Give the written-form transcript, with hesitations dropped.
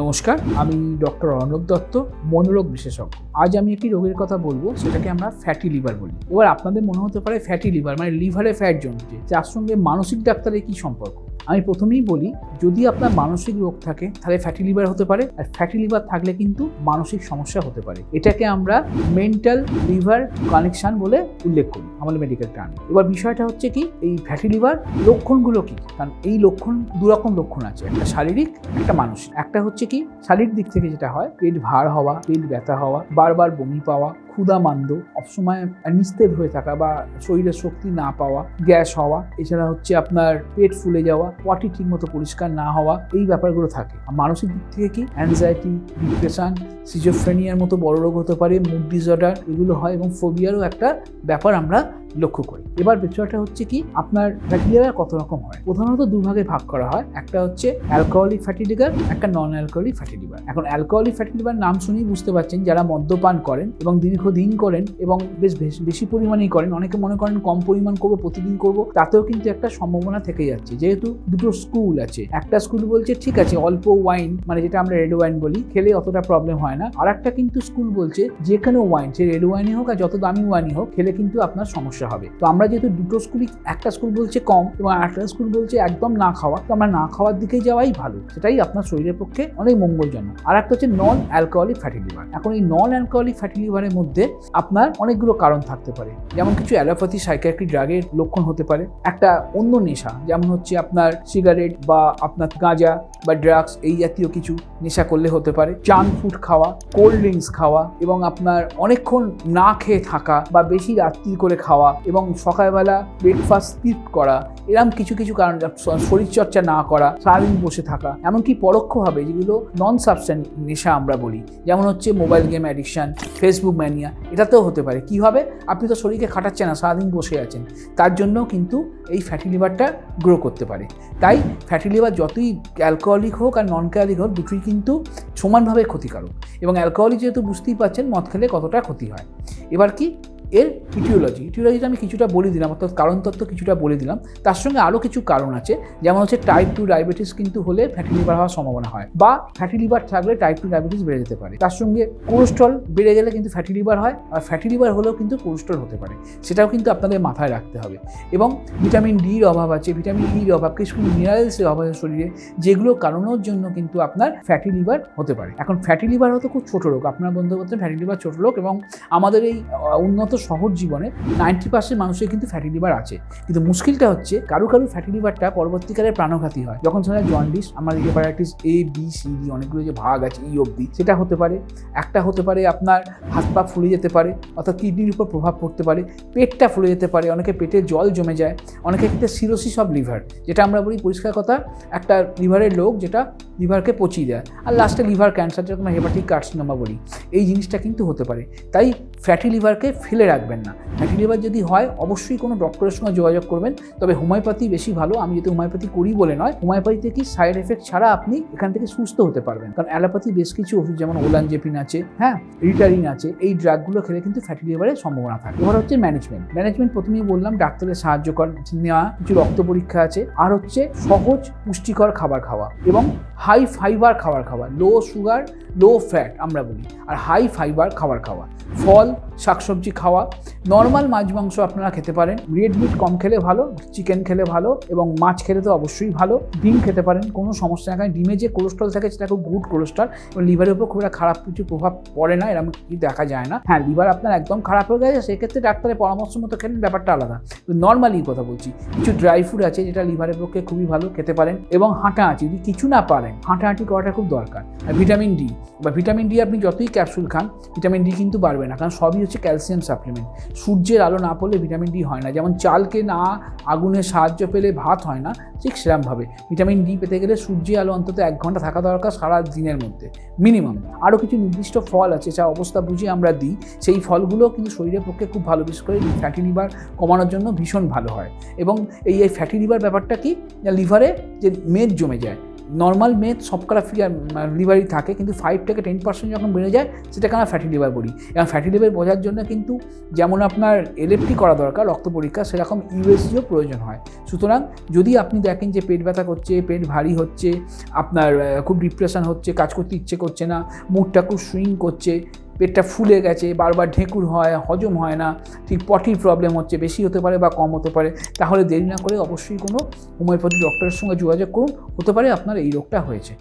নমস্কার, আমি ডক্টর অর্ণব দত্ত, মনোরোগ বিশেষজ্ঞ। আজ আমি একটি রোগের কথা বলবো, সেটাকে আমরা ফ্যাটি লিভার বলি। এবার আপনাদের মনে হতে পারে ফ্যাটি লিভার মানে লিভারে ফ্যাট জমছে, যার সঙ্গে মানসিক ডাক্তারের কি সম্পর্ক। আমি প্রথমেই বলি, যদি আপনার মানসিক রোগ থাকে তাহলে ফ্যাটি লিভার হতে পারে, আর ফ্যাটি লিভার থাকলে কিন্তু মানসিক সমস্যা হতে পারে। এটাকে আমরা মেন্টাল লিভার কানেকশন বলে উল্লেখ করি আমাদের মেডিকেল টার্মে। এবার বিষয়টা হচ্ছে কি, এই ফ্যাটি লিভার লক্ষণগুলো কি? কারণ এই লক্ষণ দুরকম লক্ষণ আছে, একটা শারীরিক, একটা মানসিক। একটা হচ্ছে কি শারীরিক দিক থেকে যেটা হয়, পেট ভার হওয়া, পেট ব্যথা হওয়া, বারবার বমি পাওয়া, ক্ষুধামান্দ, সবসময় নিস্তেজ হয়ে থাকা বা শরীরের শক্তি না পাওয়া, গ্যাস হওয়া, এছাড়া হচ্ছে আপনার পেট ফুলে যাওয়া, পটি ঠিকমতো পরিষ্কার না হওয়া, এই ব্যাপারগুলো থাকে। আর মানসিক দিক থেকে কি অ্যাংজাইটি, ডিপ্রেশন, সিজোফ্রেনিয়ার মতো বড় রোগ হতে পারে, মুড ডিসঅর্ডার, এগুলো হয় এবং ফোবিয়ারও একটা ব্যাপার আমরা লক্ষ্য করি। এবার বিষয়টা হচ্ছে কি, আপনার ফ্যাটি লিভার কত রকম হয়? প্রধানত দুভাগে ভাগ করা হয়। একটা হচ্ছে অ্যালকোহলিক ফ্যাটি লিভার, একটা নন অ্যালকোহলিক ফ্যাটি লিভার। এখন অ্যালকোহলিক ফ্যাটি লিভার নাম শুনেই বুঝতে পারছেন, যারা মদ্যপান করেন এবং দীর্ঘদিন করেন এবং বেশি পরিমাণেই করেন। অনেকে মনে করেন কম পরিমাণ করবো, প্রতিদিন করবো, তাতেও কিন্তু একটা সম্ভাবনা থেকে যাচ্ছে। যেহেতু দুটো স্কুল আছে, একটা স্কুল বলছে ঠিক আছে অল্প ওয়াইন, মানে যেটা আমরা রেড ওয়াইন বলি, খেলে অতটা প্রবলেম হয় না। আর একটা কিন্তু স্কুল বলছে যে কোনো ওয়াইন, সে রেড ওয়াইনই হোক আর যত দামি ওয়াইনই হোক, খেলে কিন্তু আপনার সমস্যা হবে। তো আমরা যেহেতু দুটো স্কুলই, একটা স্কুল বলছে কম এবং আরেকটা স্কুল বলছে একদম না খাওয়া, তো আমরা না খাওয়ার দিকে যাওয়াই ভালো, সেটাই আপনার শরীরের পক্ষে অনেক মঙ্গলজনক। আর একটা হচ্ছে নন অ্যালকোহলিক ফ্যাটি লিভার। এখন এই নন অ্যালকোহলিক ফ্যাটি লিভারের মধ্যে আপনার অনেকগুলো কারণ থাকতে পারে, যেমন কিছু অ্যালোপ্যাথি সাইকিয়াট্রিক ড্রাগের লক্ষণ হতে পারে, একটা অন্য নেশা, যেমন হচ্ছে আপনার সিগারেট বা আপনার গাঁজা বা ড্রাগস, এই জাতীয় কিছু নেশা করলে হতে পারে, জাঙ্ক ফুড খাওয়া, কোল্ড ড্রিঙ্কস খাওয়া এবং আপনার অনেকক্ষণ না খেয়ে থাকা বা বেশি রাত্রি করে খাওয়া এবং সকালবেলা ব্রেকফাস্ট স্কিপ করা, এরকম কিছু কিছু কারণ, শরীরচর্চা না করা, সারাদিন বসে থাকা, এমনকি পরোক্ষভাবে যেগুলো নন সাবস্টেন্স নেশা আমরা বলি, যেমন হচ্ছে mobile game addiction, Facebook mania, এটাতেও হতে পারে। কি হবে, আপনি তো শরীরকে খাটাচ্ছেন না, সারাদিন বসে আছেন, তার জন্য কিন্তু এই ফ্যাটি লিভারটা গ্রো করতে পারে। তাই ফ্যাটি লিভার যতই অ্যালকোহলিক হোক আর নন অ্যালকোহলিক হোক, দুটোই কিন্তু সমানভাবে ক্ষতিকারক। এবং অ্যালকোহলিক যেহেতু বুঝতেই পারছেন মদ খেলে কতটা ক্ষতি হয়। এবার কি এর ইটিওলজিটা আমি কিছুটা বলে দিলাম, অর্থাৎ কারণ তত্ত্ব কিছুটা বলে দিলাম। তার সঙ্গে আরও কিছু কারণ আছে, যেমন হচ্ছে টাইপ 2 ডায়াবেটিস কিন্তু হলে ফ্যাটি লিভার হওয়ার সম্ভাবনা হয়, বা ফ্যাটি লিভার থাকলে টাইপ 2 ডায়াবেটিস বেড়ে যেতে পারে। তার সঙ্গে কোলেস্ট্রল বেড়ে গেলে কিন্তু ফ্যাটি লিভার হয়, আর ফ্যাটি লিভার হলেও কিন্তু কোলেস্ট্রল হতে পারে, সেটাও কিন্তু আপনাদের মাথায় রাখতে হবে। এবং ভিটামিন ডির অভাব আছে, ভিটামিন ইর অভাব, কিছু মিনারেলসের অভাব আছে শরীরে, যেগুলো কারণের জন্য কিন্তু আপনার ফ্যাটি লিভার হতে পারে। এখন ফ্যাটি লিভার হতো খুব ছোটো রোগ, আপনারা বলতে পারতেন ফ্যাটি লিভার ছোটো রোগ, এবং আমাদের এই উন্নত শহর জীবনে 90% মানুষের কিন্তু ফ্যাটি লিভার আছে। কিন্তু মুশকিলটা হচ্ছে কারো ফ্যাটি লিভারটা পরবর্তীকালে প্রাণঘাতী হয়, যখন সেটা জন্ডিস, আমাদের hepatitis A B C D অনেকগুলো যে ভাগ আছে ই অবধি, সেটা হতে পারে। একটা হতে পারে আপনার হাত পা ফুলে যেতে পারে, অর্থাৎ কিডনির উপর প্রভাব পড়তে পারে, পেটটা ফুলে যেতে পারে, অনেকে পেটে জল জমে যায়, অনেকের ক্ষেত্রে সিরোসিস অফ লিভার, যেটা আমরা বলি পরিষ্কার কথা একটা লিভারের রোগ যেটা লিভারকে পচিয়ে দেয়, আর লাস্টে লিভার ক্যান্সার, যেরকম হেপাটিক কার্সিনোমা বলি, এই জিনিসটা কিন্তু হতে পারে। তাই ফ্যাটি লিভারকে ফেলে রাখবেন না। ফ্যাটি লিভার যদি হয় অবশ্যই কোনো ডক্টরের সঙ্গে যোগাযোগ করবেন, তবে হোমিওপ্যাথি বেশি ভালো। আমি যদি হোমিওপ্যাথি করি বলে নয়, হোমিওপ্যাথিতে কি সাইড এফেক্ট ছাড়া আপনি এখান থেকে সুস্থ হতে পারবেন। কারণ অ্যালোপ্যাথি বেশ কিছু ওষুধ, যেমন ওলানজেপিন আছে, হ্যাঁ, রিটারিন আছে, এই ড্রাগগুলো খেলে কিন্তু ফ্যাটি লিভারের সম্ভাবনা থাকে। এবার হচ্ছে ম্যানেজমেন্ট প্রথমেই বললাম ডাক্তারের সাহায্য নেওয়া, কিছু রক্ত পরীক্ষা আছে, আর হচ্ছে সহজ পুষ্টিকর খাবার খাওয়া এবং হাই ফাইবার খাবার খাওয়া, লো সুগার লো ফ্যাট আমরা বলি, আর হাই ফাইবার খাবার খাওয়া, ফল শাকসবজি খাওয়া, নর্মাল মাছ মাংস আপনারা খেতে পারেন, রেড মিট কম খেলে ভালো, চিকেন খেলে ভালো, এবং মাছ খেলে তো অবশ্যই ভালো, ডিম খেতে পারেন, কোনো সমস্যা না। কারণ ডিমে যে কোলেস্ট্রল থাকে সেটা খুব গুড কোলেস্ট্রল, এবং লিভারের উপর খুব একটা খারাপ কিছু প্রভাব পড়ে না, এরকম কি দেখা যায় না। হ্যাঁ, লিভার আপনার একদম খারাপ হয়ে গেছে, সেক্ষেত্রে ডাক্তারের পরামর্শ মতো খেলেন, ব্যাপারটা আলাদা। নর্মালি কথা বলছি, কিছু ড্রাই ফ্রুট আছে যেটা লিভারের পক্ষে খুবই ভালো, খেতে পারেন। এবং হাঁটাহাঁটি, যদি কিছু না পারেন হাঁটাহাঁটি করাটা খুব দরকার। আর ভিটামিন ডি আপনি যতই ক্যাপসুল খান, ভিটামিন ডি কিন্তু বাড়বে না, কারণ সবই হচ্ছে ক্যালসিয়াম সাপ্লিমেন্ট। সূর্যের আলো না পড়লে ভিটামিন ডি হয় না, যেমন চালকে না আগুনের সাহায্য পেলে ভাত হয় না, ঠিক সেরকমভাবে ভিটামিন ডি পেতে গেলে সূর্যের আলো অন্তত 1 ঘন্টা থাকা দরকার সারা দিনের মধ্যে মিনিমাম। আরও কিছু নির্দিষ্ট ফল আছে যা অবস্থা বুঝে আমরা দিই, সেই ফলগুলো কিন্তু শরীরের পক্ষে খুব ভালো, বিশেষ করে ফ্যাটি লিভার কমানোর জন্য ভীষণ ভালো হয়। এবং এই ফ্যাটি লিভার ব্যাপারটা কি, লিভারে যে মেদ জমে যায়, নর্মাল মেদ শতকরা লিভারই থাকে, কিন্তু 5 থেকে 10% যখন বেড়ে যায় সেটাকে আমরা ফ্যাটি লিভার বলি। এবং ফ্যাটি লিভার বোঝার জন্য কিন্তু যেমন আপনার এলএফটি করা দরকার, রক্ত পরীক্ষা, সেরকম ইউএসজিও প্রয়োজন হয়। সুতরাং যদি আপনি দেখেন যে পেট ব্যথা করছে, পেট ভারী হচ্ছে, আপনার খুব ডিপ্রেশন হচ্ছে, কাজ করতে ইচ্ছে করছে না, মুডটা খুব সুইং করছে, পেটটা ফুলে গেছে, বারবার ঢেকুর হয়, হজম হয় না, ঠিক পটির প্রবলেম হচ্ছে, বেশি হতে পারে বা কম হতে পারে, তাহলে দেরি না করে অবশ্যই কোনো হোমিওপ্যাথি ডক্টরের সঙ্গে যোগাযোগ করুন। হতে পারে আপনার এই রোগটা হয়েছে।